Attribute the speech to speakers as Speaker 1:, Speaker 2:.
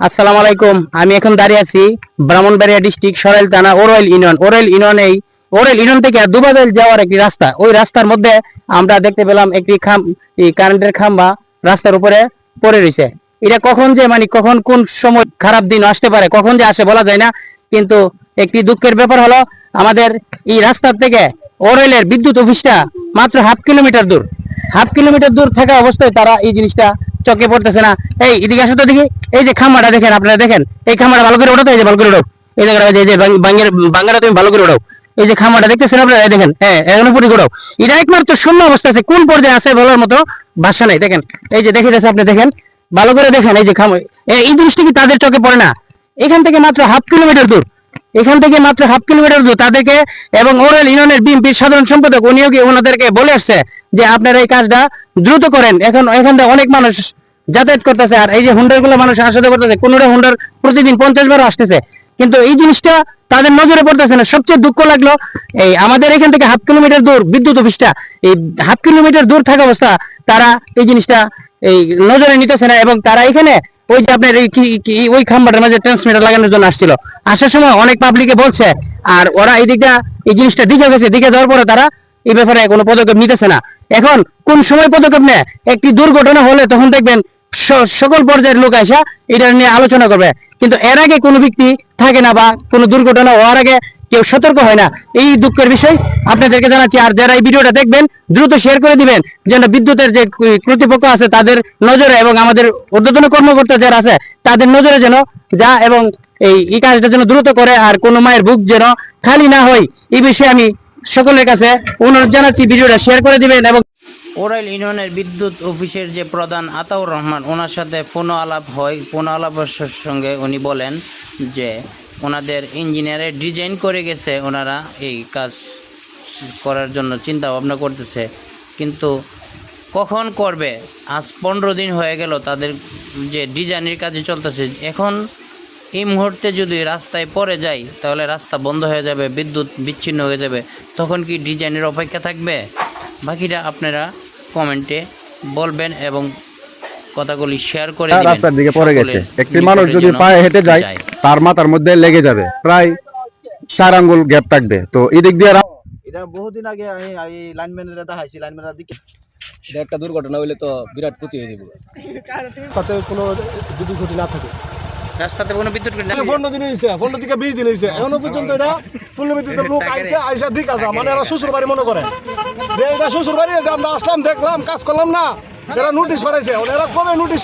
Speaker 1: আসসালামু আলাইকুম। আমি এখন দাঁড়িয়ে আছি ব্রাহ্মণবাড়িয়া ডিস্ট্রিক্ট সরাইল থানা ওরাইল ইউনিয়ন। ওরাইল ইউনিয়ন থেকে দুবাইল যাওয়ার একটি রাস্তা। ওই রাস্তার মধ্যে আমরা দেখতে পেলাম একটি কারেন্টের খাম্বা রাস্তার উপরে পড়ে রয়েছে। এটা কখন যে কখন কোন সময় খারাপ দিন আসতে পারে, কখন যে আসে বলা যায় না। কিন্তু একটি দুঃখের ব্যাপার হলো আমাদের এই রাস্তার থেকে ওরাইলের বিদ্যুৎ অফিসটা মাত্র হাফ কিলোমিটার দূর থাকা অবস্থায় তারা এই জিনিসটা চোখে পড়তেছে না। এই এদিকে আসো তো দেখি, এই যে খাম্বাটা দেখেন, আপনারা দেখেন এই খাম্বাটা ভালো করে ওঠো তো, এই যে ভালো করে ওঠো, এই জায়গাটা, এই যে বাঙ্গাটা তুমি ভালো করে ওঠো, এই যে খাম্বাটা দেখতেছেন আপনারা, এই দেখেন, হ্যাঁ এখন উপরে ওঠাও। এটা একমাত্র শূন্য অবস্থা আছে, কোন পর্যায়ে আছে বলার মতো ভাষা নাই। দেখেন এই যে দেখে যাচ্ছে, আপনি দেখেন ভালো করে দেখেন, এই যে এই জিনিসটা কি তাদের চোখে পড়ে না? এখান থেকে মাত্র হাফ কিলোমিটার দূর তাদেরকে, এবং ওরাল ইউনিয়নের বিএনপির সাধারণ সম্পাদক উনিও কি ওনাদেরকে বলে আসছে যে আপনারা এই কাজটা দ্রুত করেন। এখন এখান থেকে অনেক মানুষ যাতায়াত করতেছে, আর এই যে হুন্ডার গুলো মানুষ আসাতে করতেছে, কোনোটা হুন্ডার প্রতিদিন 50 বারও আসতেছে, কিন্তু এই জিনিসটা তাদের নজরে পড়তেছে না। সবচেয়ে দুঃখ লাগলো, এই আমাদের এখান থেকে হাফ কিলোমিটার দূর বিদ্যুৎ অফিসটা, এই হাফ কিলোমিটার দূর থাকা অবস্থা তারা এই জিনিসটা এই নজরে নিতেছে না। এবং তারা এখানে ওই যে আপনার ওই খাম্বাটার মাঝে ট্রান্সমিটার লাগানোর জন্য আসছিল, আসার সময় অনেক পাবলিকে বলছে, আর ওরা এই দিকটা এই জিনিসটা দেখে গেছে, দেখে যাওয়ার পরে তারা এই ব্যাপারে কোনো পদক্ষেপ নিতেছে না। এখন কোন সময় পদক্ষেপ নেয়? একটি দুর্ঘটনা হলে তখন দেখবেন সকল পর্যায়ের লোক আসা এটা নিয়ে আলোচনা করবে, কিন্তু এর আগে কোনো ব্যক্তি থাকে না, বা কোনো দুর্ঘটনা হওয়ার আগে কেউ সতর্ক হয় না। এই দুঃখের বিষয় আপনাদেরকে জানাচ্ছি। আর যারা এই ভিডিওটা দেখবেন দ্রুত শেয়ার করে দিবেন, যেন বিদ্যুতের যে কর্তৃপক্ষ আছে তাদের নজরে, এবং আমাদের ঊর্ধ্বতন কর্মকর্তা যারা আছে তাদের নজরে যেন যা, এবং এই কাজটা যেন দ্রুত করে, আর কোনো মায়ের বুক যেন খালি না হয়, এই বিষয়ে আমি সকলের কাছে অনুরোধ জানাচ্ছি ভিডিওটা শেয়ার করে দিবেন। এবং
Speaker 2: ওরাইল ইউনিয়নের বিদ্যুৎ অফিসের যে প্রধান আতাউর রহমান, ওনার সাথে ফোন আলাপ হয়। ফোন আলাপের সঙ্গে উনি বলেন যে ওনাদের ইঞ্জিনিয়ারের ডিজাইন করে গেছে, ওনারা এই কাজ করার জন্য চিন্তা ভাবনা করতেছে, কিন্তু কখন করবে? আজ 15 দিন হয়ে গেল তাদের যে ডিজাইনের কাজে চলতেছে। এখন এই মুহূর্তে যদি রাস্তায় পড়ে যায় তাহলে রাস্তা বন্ধ হয়ে যাবে, বিদ্যুৎ বিচ্ছিন্ন হয়ে যাবে, তখন কি ডিজাইনের অপেক্ষা থাকবে? বাকিটা আপনারা কমেন্টে বলবেন এবং কথাগুলি শেয়ার করে দিবেন।
Speaker 3: রাস্তার দিকে পড়ে গেছে, একটি মানুষ যদি পায়ে হেঁটে যায় তার মাথার মধ্যে লেগে যাবে, প্রায় 4 আঙ্গুল গ্যাপ থাকবে। তো এই দিক দিয়ে
Speaker 4: এটা বহুদিন আগে আমি লাইনম্যানেরা দেখাইছি, লাইনম্যানরা দিকে
Speaker 5: একটা দুর্ঘটনা হইলে তো বিরাট ক্ষতি হয়ে যাবে,
Speaker 6: তাতে কোনো বিদ্যুৎ ক্ষতি না থাকে।
Speaker 2: রাস্তাতে কোনো বিদ্যুৎ
Speaker 6: 15 দিন হয়েছে, 15 থেকে 20 দিন হয়েছে, এখনো পর্যন্ত এটা ফুল বিদ্যুতের লোক আইসা দিক আছে, মানে এরা শ্বশুর বাড়ি মনে করে যে এটা শ্বশুর বাড়ি, আমরা আসলাম দেখলাম কাজ করলাম না, এরা নোটিশ পাঠাইছে, এরা কবে নোটিশ